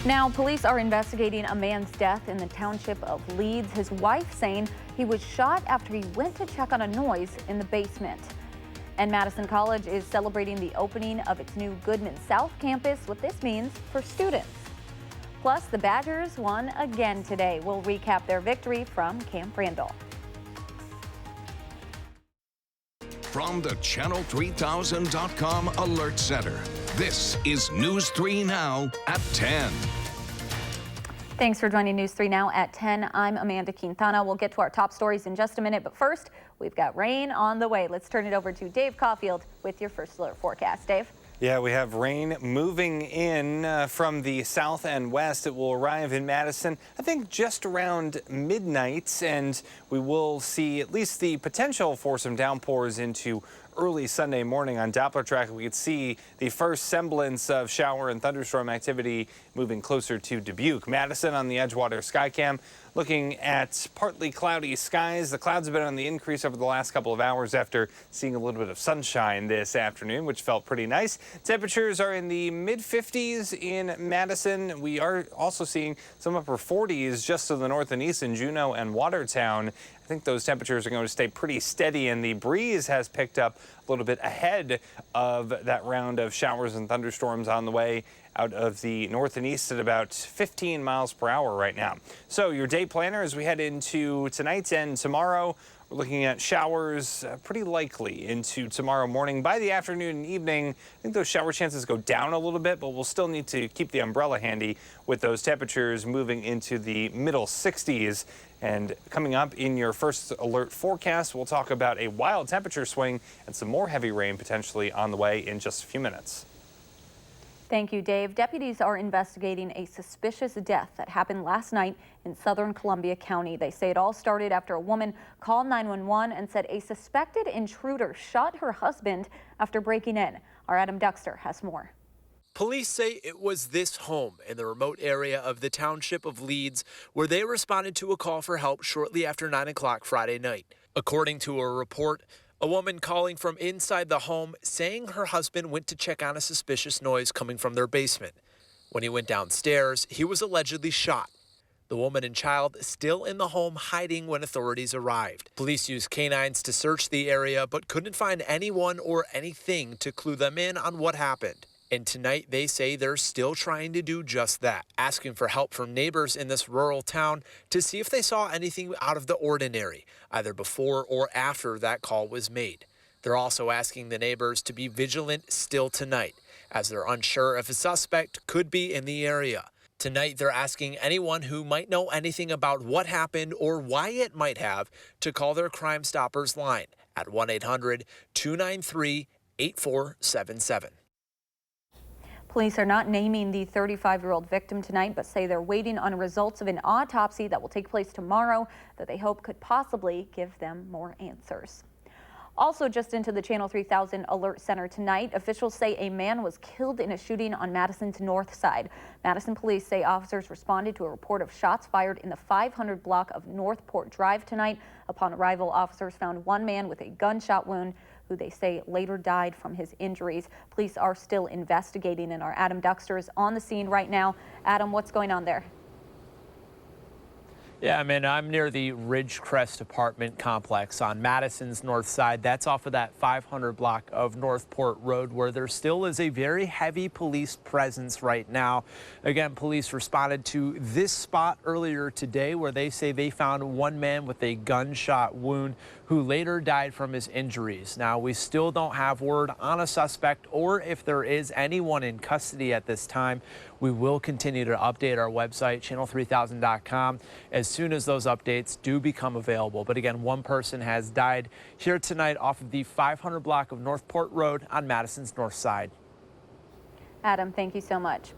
Now, police are investigating a man's death in the township of Leeds. His wife saying he was shot after he went to check on a noise in the basement. And Madison College is celebrating the opening of its new Goodman South campus, what this means for students. Plus, the Badgers won again today. We'll recap their victory from Camp Randall. From the Channel3000.com Alert Center, this is News 3 Now at 10. Thanks for joining News 3 Now at 10. I'm Amanda Quintana. We'll get to our top stories in just a minute, but first, we've got rain on the way. Let's turn it over to Dave Caulfield with your first alert forecast. Dave? Yeah, we have rain moving in from the south and west. It will arrive in Madison, I think, just around midnight, and we will see at least the potential for some downpours into early Sunday morning. On Doppler track, we could see the first semblance of shower and thunderstorm activity moving closer to Dubuque. Madison on the Edgewater Skycam looking at partly cloudy skies. The clouds have been on the increase over the last couple of hours after seeing a little bit of sunshine this afternoon, which felt pretty nice. Temperatures are in the mid-50s in Madison. We are also seeing some upper 40s just to the north and east in Juneau and Watertown. I think those temperatures are going to stay pretty steady, and the breeze has picked up a little bit ahead of that round of showers and thunderstorms on the way out of the north and east at about 15 miles per hour right now. So your day planner as we head into tonight and tomorrow, we're looking at showers pretty likely into tomorrow morning. By the afternoon and evening, I think those shower chances go down a little bit, but we'll still need to keep the umbrella handy with those temperatures moving into the middle 60s. And coming up in your first alert forecast, we'll talk about a wild temperature swing and some more heavy rain potentially on the way in just a few minutes. Thank you, Dave. Deputies are investigating a suspicious death that happened last night in southern Columbia County. They say it all started after a woman called 911 and said a suspected intruder shot her husband after breaking in. Our Adam Duxter has more. Police say it was this home in the remote area of the township of Leeds where they responded to a call for help shortly after 9 o'clock Friday night. According to a report, a woman calling from inside the home saying her husband went to check on a suspicious noise coming from their basement. When he went downstairs, he was allegedly shot. The woman and child still in the home hiding when authorities arrived. Police used canines to search the area but couldn't find anyone or anything to clue them in on what happened. And tonight they say they're still trying to do just that, asking for help from neighbors in this rural town to see if they saw anything out of the ordinary, either before or after that call was made. They're also asking the neighbors to be vigilant still tonight, as they're unsure if a suspect could be in the area. Tonight they're asking anyone who might know anything about what happened or why it might have to call their Crime Stoppers line at 1-800-293-8477. Police are not naming the 35-year-old victim tonight, but say they're waiting on results of an autopsy that will take place tomorrow that they hope could possibly give them more answers. Also just into the Channel 3000 Alert Center tonight, officials say a man was killed in a shooting on Madison's north side. Madison police say officers responded to a report of shots fired in the 500 block of Northport Drive tonight. Upon arrival, officers found one man with a gunshot wound who they say later died from his injuries. Police are still investigating, and our Adam Duxter is on the scene right now. Adam, what's going on there? Yeah, I'm near the Ridgecrest apartment complex on Madison's north side. That's off of that 500 block of Northport Road, where there still is a very heavy police presence right now. Again, police responded to this spot earlier today where they say they found one man with a gunshot wound who later died from his injuries. Now, we still don't have word on a suspect or if there is anyone in custody at this time. We will continue to update our website, channel3000.com, as soon as those updates do become available. But again, one person has died here tonight off of the 500 block of Northport Road on Madison's north side. Adam, thank you so much.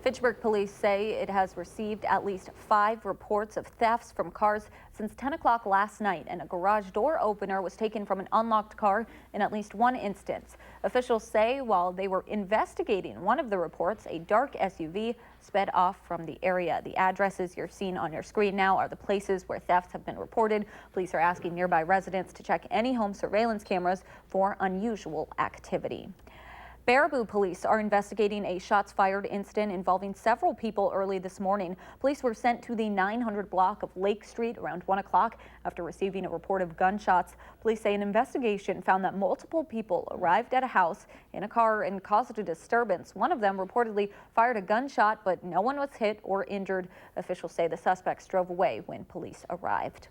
Fitchburg police say it has received at least 5 reports of thefts from cars since 10 o'clock last night, and a garage door opener was taken from an unlocked car in at least one instance. Officials say while they were investigating one of the reports, a dark SUV sped off from the area. The addresses you're seeing on your screen now are the places where thefts have been reported. Police are asking nearby residents to check any home surveillance cameras for unusual activity. Baraboo police are investigating a shots fired incident involving several people early this morning. Police were sent to the 900 block of Lake Street around 1 o'clock after receiving a report of gunshots. Police say an investigation found that multiple people arrived at a house in a car and caused a disturbance. One of them reportedly fired a gunshot, but no one was hit or injured. Officials say the suspects drove away when police arrived.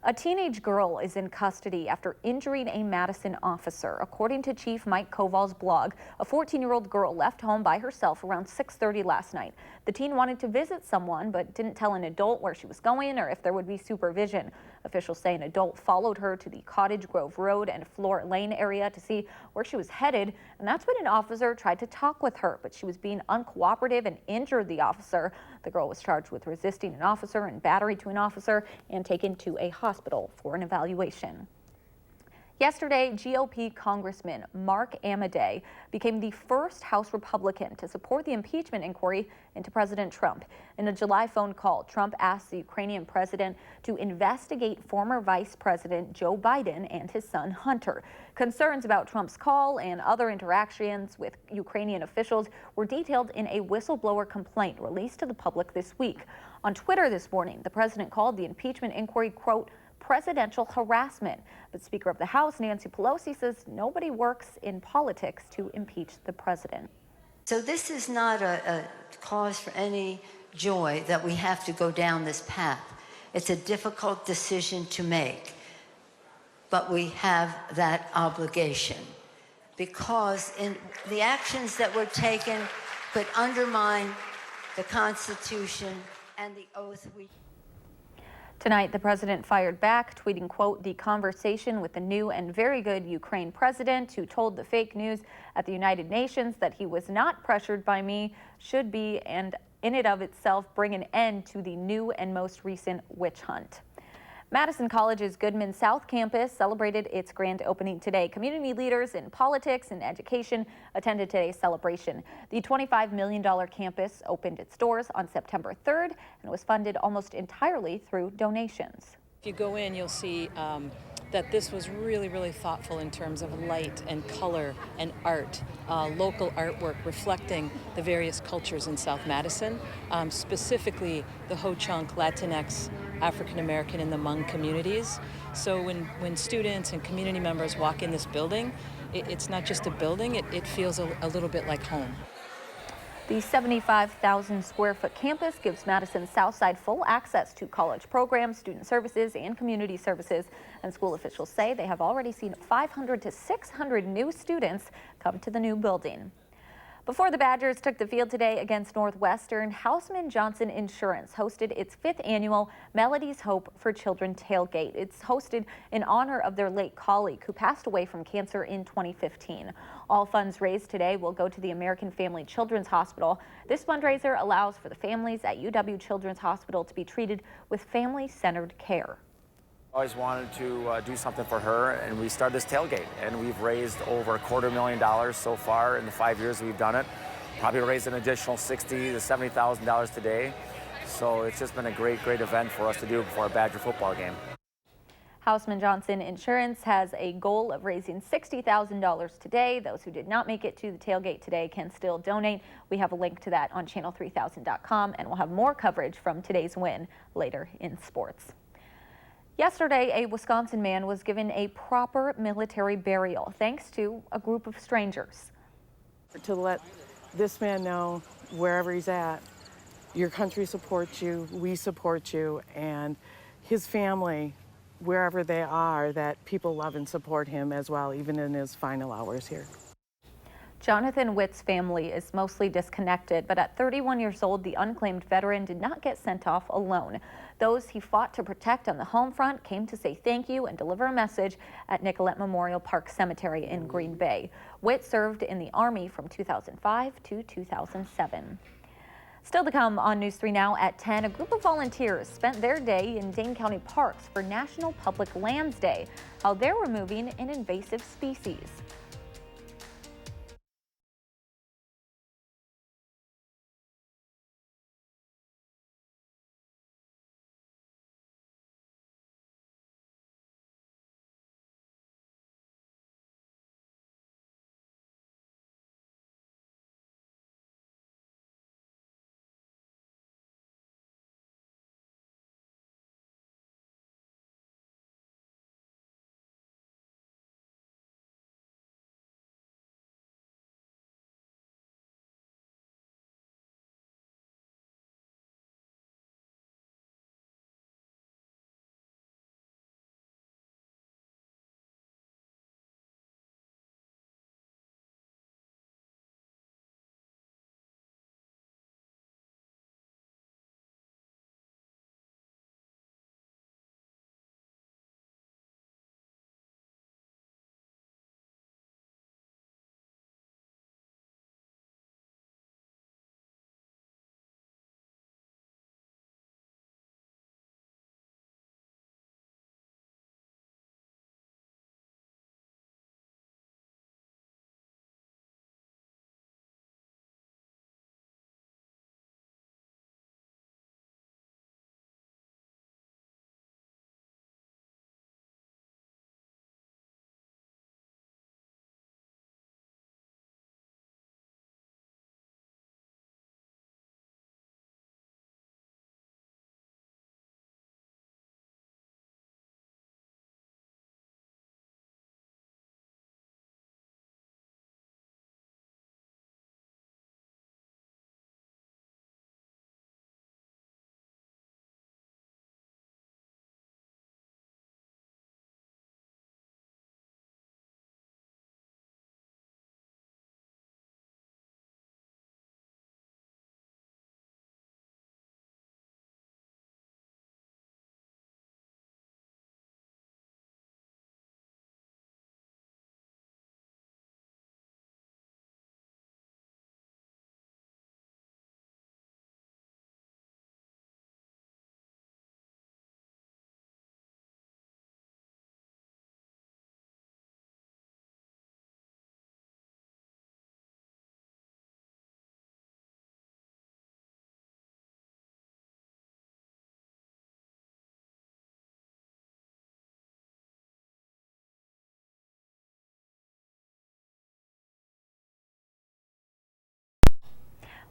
A teenage girl is in custody after injuring a Madison officer. According to Chief Mike Koval's blog, a 14-year-old girl left home by herself around 6:30 last night. The teen wanted to visit someone but didn't tell an adult where she was going or if there would be supervision. Officials say an adult followed her to the Cottage Grove Road and Floor Lane area to see where she was headed, and that's when an officer tried to talk with her, but she was being uncooperative and injured the officer. The girl was charged with resisting an officer and battery to an officer and taken to a hospital for an evaluation. Yesterday, GOP Congressman Mark Amodei became the first House Republican to support the impeachment inquiry into President Trump. In a July phone call, Trump asked the Ukrainian president to investigate former Vice President Joe Biden and his son Hunter. Concerns about Trump's call and other interactions with Ukrainian officials were detailed in a whistleblower complaint released to the public this week. On Twitter this morning, the president called the impeachment inquiry, quote, presidential harassment. But Speaker of the House Nancy Pelosi says nobody works in politics to impeach the president. So this is not a cause for any joy that we have to go down this path. It's a difficult decision to make, but we have that obligation because in the actions that were taken could undermine the Constitution and the oath we. Tonight, the president fired back, tweeting, quote, the conversation with the new and very good Ukraine president who told the fake news at the United Nations that he was not pressured by me should be, and in and of itself, bring an end to the new and most recent witch hunt. Madison College's Goodman South campus celebrated its grand opening today. Community leaders in politics and education attended today's celebration. The $25 million campus opened its doors on September 3rd and was funded almost entirely through donations. If you go in, you'll see that this was really thoughtful in terms of light and color and art, local artwork reflecting the various cultures in South Madison, specifically the Ho-Chunk, Latinx, African American, and the Hmong communities. So when students and community members walk in this building, it's not just a building, it feels a little bit like home. The 75,000 square foot campus gives Madison's South Side full access to college programs, student services, and community services. And school officials say they have already seen 500 to 600 new students come to the new building. Before the Badgers took the field today against Northwestern, Houseman Johnson Insurance hosted its 5th annual Melody's Hope for Children tailgate. It's hosted in honor of their late colleague who passed away from cancer in 2015. All funds raised today will go to the American Family Children's Hospital. This fundraiser allows for the families at UW Children's Hospital to be treated with family-centered care. I always wanted to do something for her, and we started this tailgate, and we've raised over $250,000 so far in the 5 years we've done it. Probably raised an additional $60,000 to $70,000 today. So it's just been a great event for us to do before a Badger football game. Houseman Johnson Insurance has a goal of raising $60,000 today. Those who did not make it to the tailgate today can still donate. We have a link to that on channel3000.com, and we'll have more coverage from today's win later in sports. Yesterday, a Wisconsin man was given a proper military burial thanks to a group of strangers. To let this man know wherever he's at, your country supports you, we support you, and his family, wherever they are, that people love and support him as well, even in his final hours here. Jonathan Witt's family is mostly disconnected, but at 31 years old, the unclaimed veteran did not get sent off alone. Those he fought to protect on the home front came to say thank you and deliver a message at Nicollet Memorial Park Cemetery in Green Bay. Witt served in the Army from 2005 to 2007. Still to come on News 3 Now at 10, a group of volunteers spent their day in Dane County parks for National Public Lands Day, how they're removing an invasive species.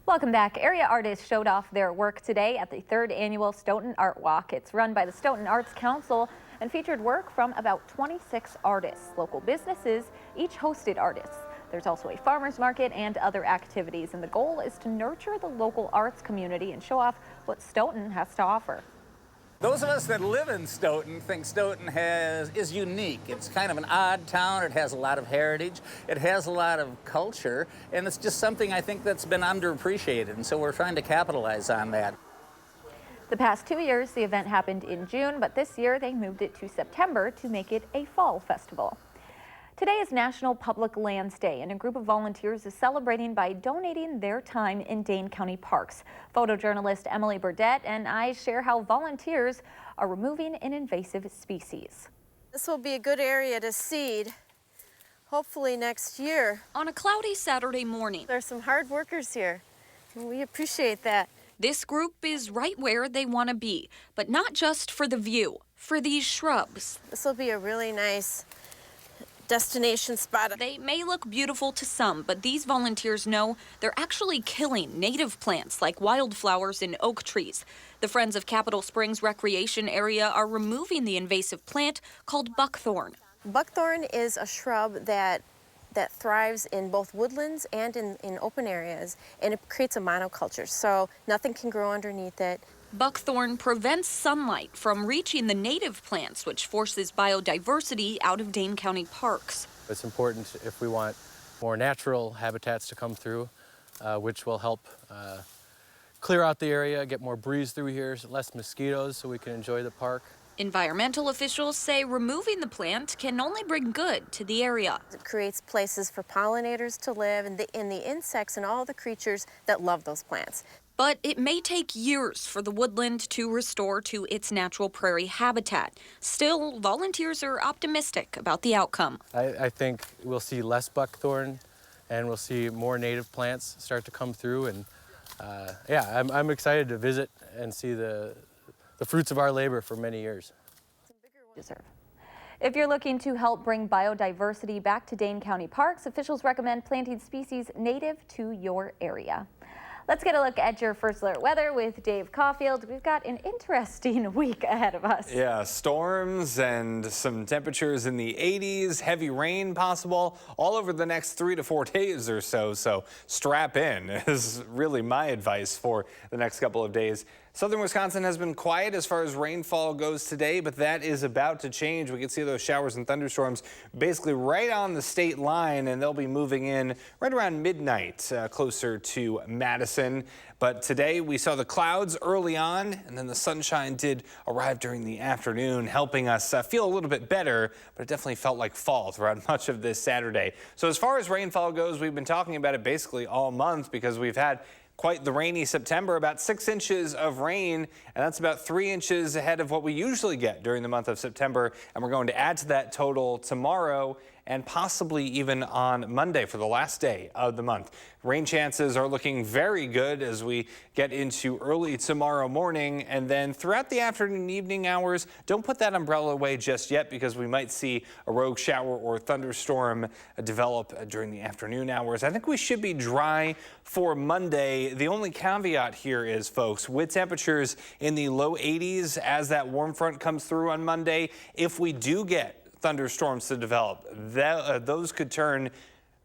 Welcome back. Area artists showed off their work today at the 3rd annual Stoughton Art Walk. It's run by the Stoughton Arts Council and featured work from about 26 artists. Local businesses each hosted artists. There's also a farmers market and other activities, and the goal is to nurture the local arts community and show off what Stoughton has to offer. Those of us that live in Stoughton think Stoughton is unique. It's kind of an odd town. It has a lot of heritage. It has a lot of culture, and it's just something I think that's been underappreciated, and so we're trying to capitalize on that. The past 2 years, the event happened in June, but this year they moved it to September to make it a fall festival. Today is National Public Lands Day, and a group of volunteers is celebrating by donating their time in Dane County parks. Photojournalist Emily Burdett and I share how volunteers are removing an invasive species. This will be a good area to seed, hopefully next year. On a cloudy Saturday morning, There's some hard workers here, and we appreciate that. this group is right where they want to be, but not just for the view, for these shrubs. This will be a really nice destination spot. They may look beautiful to some, but these volunteers know they're actually killing native plants like wildflowers and oak trees. The Friends of Capitol Springs Recreation Area are removing the invasive plant called buckthorn. Buckthorn is a shrub that thrives in both woodlands and in open areas, and it creates a monoculture, so nothing can grow underneath it. Buckthorn prevents sunlight from reaching the native plants, which forces biodiversity out of Dane County parks. It's important if we want more natural habitats to come through, which will help clear out the area, get more breeze through here, less mosquitoes so we can enjoy the park. Environmental officials say removing the plant can only bring good to the area. It creates places for pollinators to live and the insects and all the creatures that love those plants. But it may take years for the woodland to restore to its natural prairie habitat. Still, volunteers are optimistic about the outcome. I think we'll see less buckthorn and we'll see more native plants start to come through. And yeah, I'm excited to visit and see the fruits of our labor for many years. If you're looking to help bring biodiversity back to Dane County parks, officials recommend planting species native to your area. Let's get a look at your First Alert weather with Dave Caulfield. We've got an interesting week ahead of us. Yeah, storms and some temperatures in the 80s, heavy rain possible all over the next 3 to 4 days or so. So strap in is really my advice for the next couple of days. Southern Wisconsin has been quiet as far as rainfall goes today, but that is about to change. We can see those showers and thunderstorms basically right on the state line, and they'll be moving in right around midnight, closer to Madison. But today we saw the clouds early on, and then the sunshine did arrive during the afternoon, helping us feel a little bit better, but it definitely felt like fall throughout much of this Saturday. So as far as rainfall goes, we've been talking about it basically all month because we've had quite the rainy September, about 6 inches of rain, and that's about 3 inches ahead of what we usually get during the month of September. And we're going to add to that total tomorrow and possibly even on Monday for the last day of the month. Rain chances are looking very good as we get into early tomorrow morning, and then throughout the afternoon and evening hours, don't put that umbrella away just yet because we might see a rogue shower or thunderstorm develop during the afternoon hours. I think we should be dry for Monday. The only caveat here is, folks, with temperatures in the low 80s as that warm front comes through on Monday, if we do get thunderstorms to develop, those could turn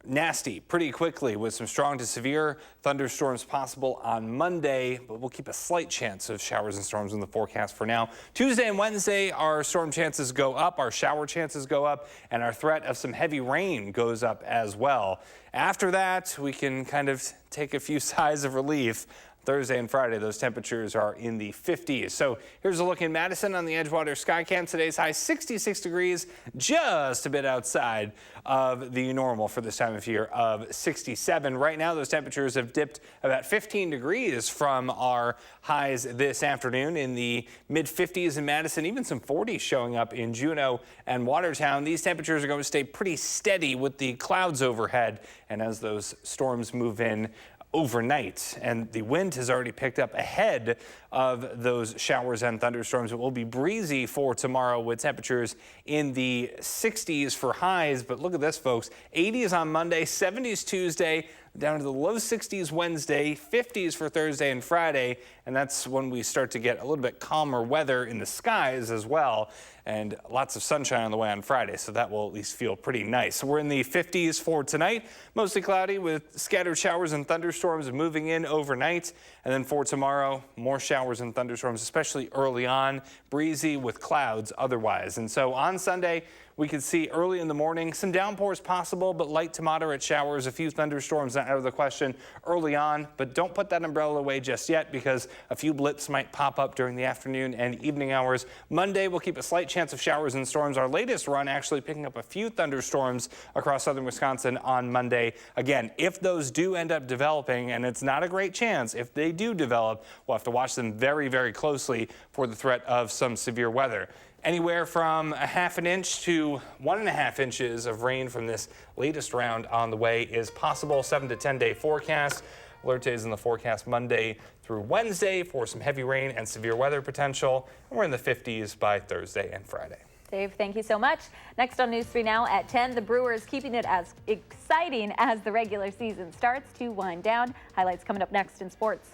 nasty pretty quickly with some strong to severe thunderstorms possible on Monday, but we'll keep a slight chance of showers and storms in the forecast for now. Tuesday and Wednesday, our storm chances go up, our shower chances go up, and our threat of some heavy rain goes up as well. After that, we can kind of take a few sighs of relief. Thursday and Friday, those temperatures are in the 50s. So here's a look in Madison on the Edgewater Skycam. Today's high 66 degrees, just a bit outside of the normal for this time of year of 67. Right now, those temperatures have dipped about 15 degrees from our highs this afternoon in the mid 50s in Madison, even some 40s showing up in Juneau and Watertown. These temperatures are going to stay pretty steady with the clouds overhead, and as those storms move in overnight, and the wind has already picked up ahead of those showers and thunderstorms. It will be breezy for tomorrow with temperatures in the 60s for highs, but look at this, folks. 80s on Monday, 70s Tuesday, down to the low 60s Wednesday, 50s for Thursday and Friday, and that's when we start to get a little bit calmer weather in the skies as well, and lots of sunshine on the way on Friday, so that will at least feel pretty nice. So we're in the 50s for tonight, mostly cloudy with scattered showers and thunderstorms moving in overnight, and then for tomorrow, more showers and thunderstorms, especially early on, breezy with clouds otherwise. And so on Sunday, we could see early in the morning some downpours possible, but light to moderate showers, a few thunderstorms not out of the question early on. But don't put that umbrella away just yet because a few blips might pop up during the afternoon and evening hours. Monday, we'll keep a slight chance of showers and storms. Our latest run actually picking up a few thunderstorms across southern Wisconsin on Monday. Again, if those do end up developing, and it's not a great chance, if they do develop, we'll have to watch them very, very closely for the threat of some severe weather. Anywhere from a ½ inch to 1.5 inches of rain from this latest round on the way is possible. 7 to 10 day forecast. Alert days in the forecast Monday through Wednesday for some heavy rain and severe weather potential. And we're in the 50s by Thursday and Friday. Dave, thank you so much. Next on News 3 Now at 10, the Brewers keeping it as exciting as the regular season starts to wind down. Highlights coming up next in sports.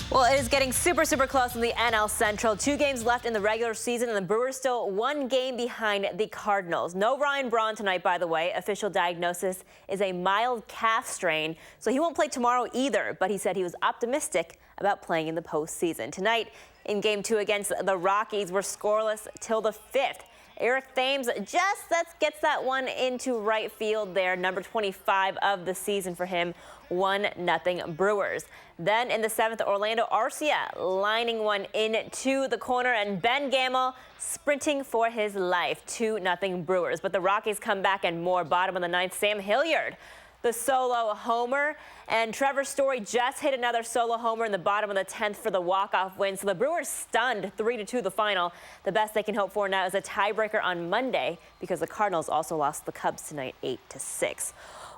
Well, it is getting super close in the NL Central. 2 games left in the regular season, and the Brewers still 1 game behind the Cardinals. No Ryan Braun tonight, by the way. Official diagnosis is a mild calf strain, so he won't play tomorrow either, but he said he was optimistic about playing in the postseason. Tonight, in Game 2 against the Rockies were scoreless till the 5th. Eric Thames just gets that one into right field there, number 25 of the season for him, 1-0 Brewers. Then in the 7th, Orlando Arcia lining one into the corner, and Ben Gamel sprinting for his life, 2-0 Brewers. But the Rockies come back and more. Bottom of the 9th, Sam Hilliard, the solo homer, and Trevor Story just hit another solo homer in the bottom of the 10th for the walk-off win. So the Brewers stunned 3-2 the final. The best they can hope for now is a tiebreaker on Monday, because the Cardinals also lost the Cubs tonight 8-6.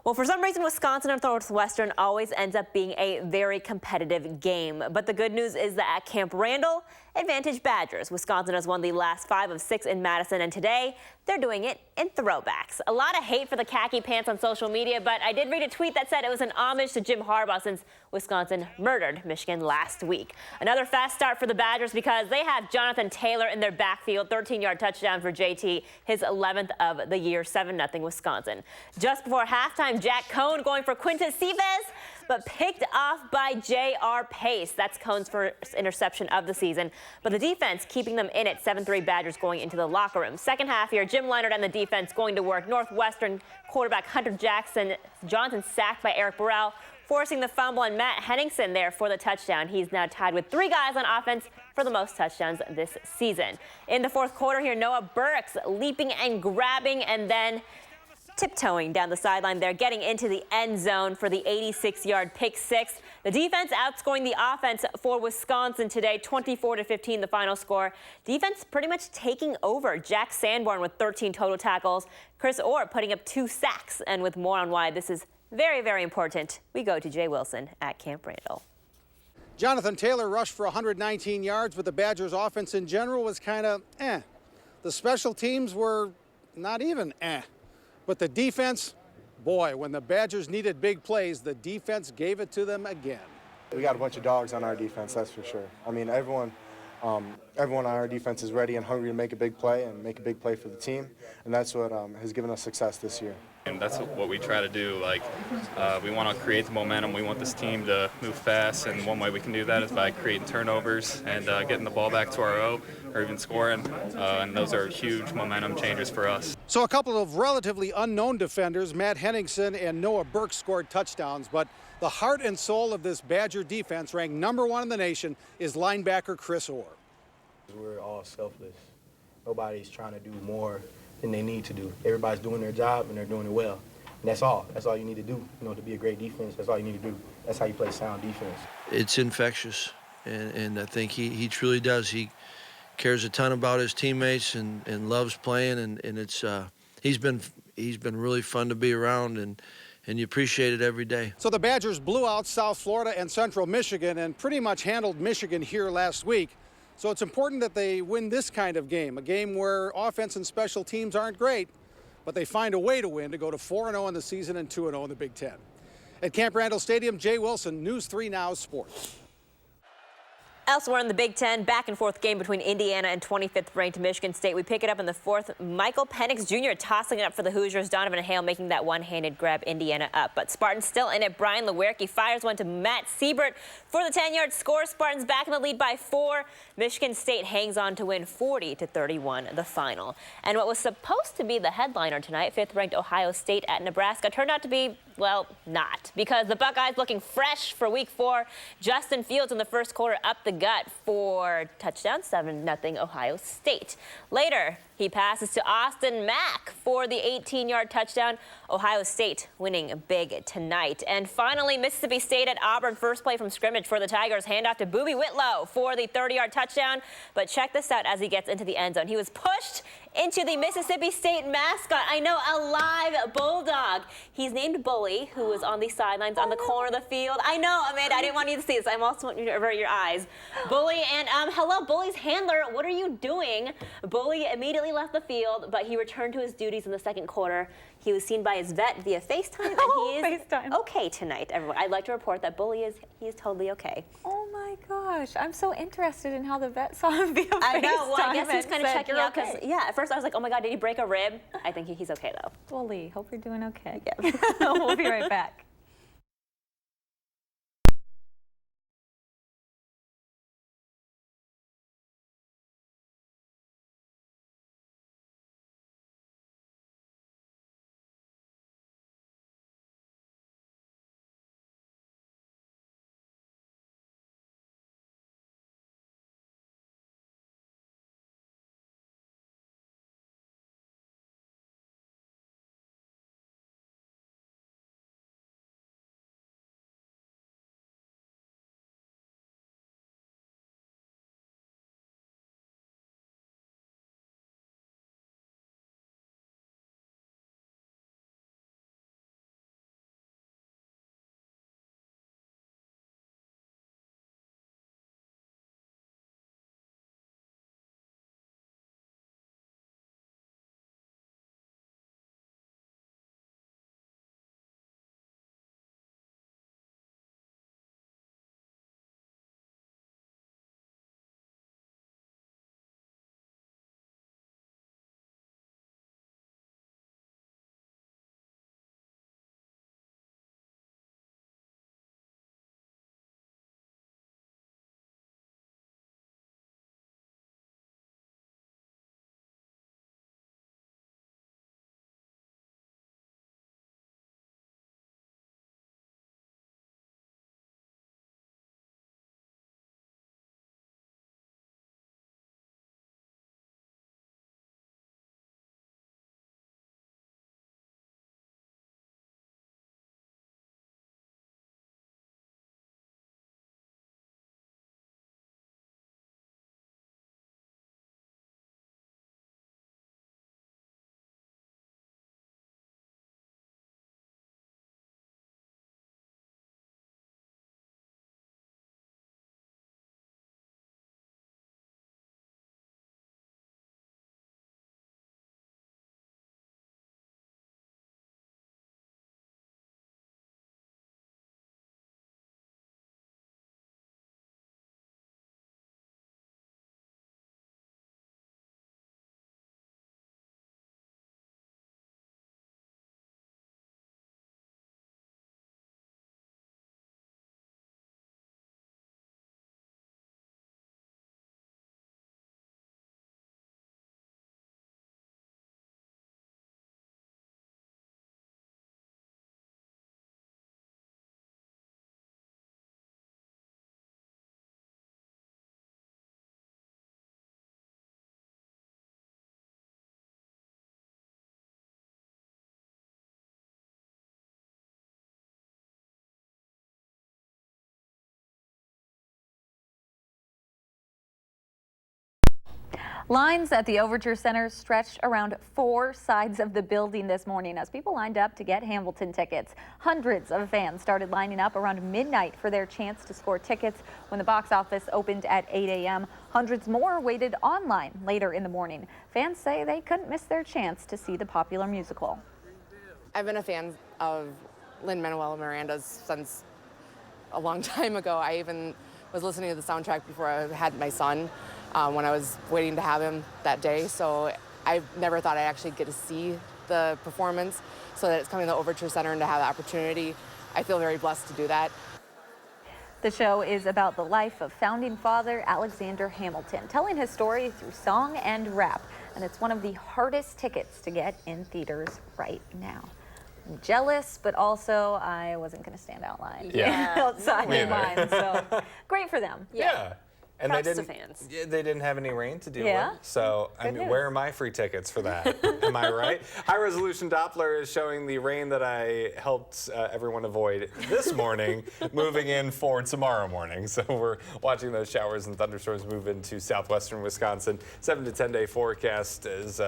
Well, for some reason, Wisconsin and Northwestern always ends up being a very competitive game. But the good news is that at Camp Randall, advantage Badgers. Wisconsin has won the last 5 of 6 in Madison, and today they're doing it in throwbacks. A lot of hate for the khaki pants on social media, but I did read a tweet that said it was an homage to Jim Harbaugh since Wisconsin murdered Michigan last week. Another fast start for the Badgers because they have Jonathan Taylor in their backfield, 13-yard touchdown for JT, his 11th of the year, 7-0 Wisconsin. Just before halftime, Jack Cohn going for Quintus Cephas, but picked off by J.R. Pace. That's Cohn's first interception of the season. But the defense keeping them in at 7-3 Badgers going into the locker room. Second half here, Jim Leonard and the defense going to work. Northwestern quarterback Hunter Johnson sacked by Eric Burrell, forcing the fumble, and Matt Henningsen there for the touchdown. He's now tied with 3 guys on offense for the most touchdowns this season. In the fourth quarter here, Noah Burks leaping and grabbing and then tiptoeing down the sideline there, getting into the end zone for the 86-yard pick six. The defense outscoring the offense for Wisconsin today, 24-15 the final score. Defense pretty much taking over. Jack Sanborn with 13 total tackles. Chris Orr putting up 2 sacks. And with more on why this is very, very important, we go to Jay Wilson at Camp Randall. Jonathan Taylor rushed for 119 yards, but the Badgers' offense in general was kind of The special teams were not even But the defense, boy, when the Badgers needed big plays, the defense gave it to them again. We got a bunch of dogs on our defense, that's for sure. I mean, everyone on our defense is ready and hungry to make a big play and make a big play for the team, and that's what has given us success this year. And that's what we try to do. We want to create the momentum. We want this team to move fast, and one way we can do that is by creating turnovers and getting the ball back to our O, or even scoring, and those are huge momentum changers for us. So a couple of relatively unknown defenders, Matt Henningsen and Noah Burke, scored touchdowns, but the heart and soul of this Badger defense, ranked #1 in the nation, is linebacker Chris Orr. We're all selfless. Nobody's trying to do more than they need to do. Everybody's doing their job and they're doing it well. And that's all. That's all you need to do, to be a great defense. That's all you need to do. That's how you play sound defense. It's infectious, and I think he truly does. He cares a ton about his teammates and loves playing, and it's he's been really fun to be around, and you appreciate it every day. So the Badgers blew out South Florida and Central Michigan and pretty much handled Michigan here last week. So it's important that they win this kind of game, a game where offense and special teams aren't great, but they find a way to win to go to 4-0 in the season and 2-0 in the Big Ten. At Camp Randall Stadium, Jay Wilson, News 3 Now Sports. Elsewhere in the Big Ten, back and forth game between Indiana and 25th ranked Michigan State. We pick it up in the 4th. Michael Penix Jr. tossing it up for the Hoosiers. Donovan Hale making that one-handed grab Indiana up. But Spartans still in it. Brian Lewerke fires one to Matt Siebert for the 10-yard score. Spartans back in the lead by 4. Michigan State hangs on to win 40-31 the final. And what was supposed to be the headliner tonight, 5th ranked Ohio State at Nebraska, turned out to be, well, not. Because the Buckeyes looking fresh for week 4. Justin Fields in the first quarter up the gut for touchdown, 7-0 Ohio State. Later, he passes to Austin Mack for the 18-yard touchdown. Ohio State winning big tonight. And finally, Mississippi State at Auburn. First play from scrimmage for the Tigers. Handoff to Boobie Whitlow for the 30-yard touchdown. But check this out as he gets into the end zone. He was pushed into the Mississippi State mascot. I know, a live bulldog. He's named Bully, who was on the sidelines on the corner of the field. I know, Amanda, I didn't want you to see this. I also want you to avert your eyes. Bully, and hello, Bully's handler. What are you doing? Bully immediately left the field, but he returned to his duties in the second quarter. He was seen by his vet via FaceTime, and he is okay tonight, everyone. I'd like to report that Bully is totally okay. Oh my gosh, I'm so interested in how the vet saw him via FaceTime. I know, well, I guess he's kind of checking out because, okay. yeah, at first I was like, oh my God, did he break a rib? I think he's okay though. Bully, hope you're doing okay. Yeah. We'll be right back. Lines at the Overture Center stretched around 4 sides of the building this morning as people lined up to get Hamilton tickets. Hundreds of fans started lining up around midnight for their chance to score tickets when the box office opened at 8 a.m. Hundreds more waited online later in the morning. Fans say they couldn't miss their chance to see the popular musical. I've been a fan of Lin-Manuel Miranda's since a long time ago. I even was listening to the soundtrack before I had my son when I was waiting to have him that day. So I never thought I'd actually get to see the performance. So that it's coming to the Overture Center and to have the opportunity, I feel very blessed to do that. The show is about the life of founding father Alexander Hamilton, telling his story through song and rap. And it's one of the hardest tickets to get in theaters right now. I'm jealous, but also I wasn't going to stand outside in line. So great for them. Yeah. And Props they to didn't, fans. they didn't have any rain to deal Yeah. with. So, I mean, where are my free tickets for that? Am I right? High resolution Doppler is showing the rain that I helped everyone avoid this morning moving in for tomorrow morning. So we're watching those showers and thunderstorms move into southwestern Wisconsin. 7 to 10 day forecast is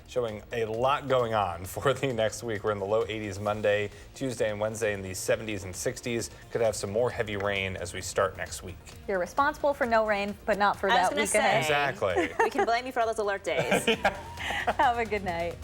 showing a lot going on for the next week. We're in the low 80s Monday, Tuesday and Wednesday in the 70s and 60s. Could have some more heavy rain as we start next week. You're responsible for no rain, but not for that week ahead. Exactly. We can blame you for all those alert days. Have a good night.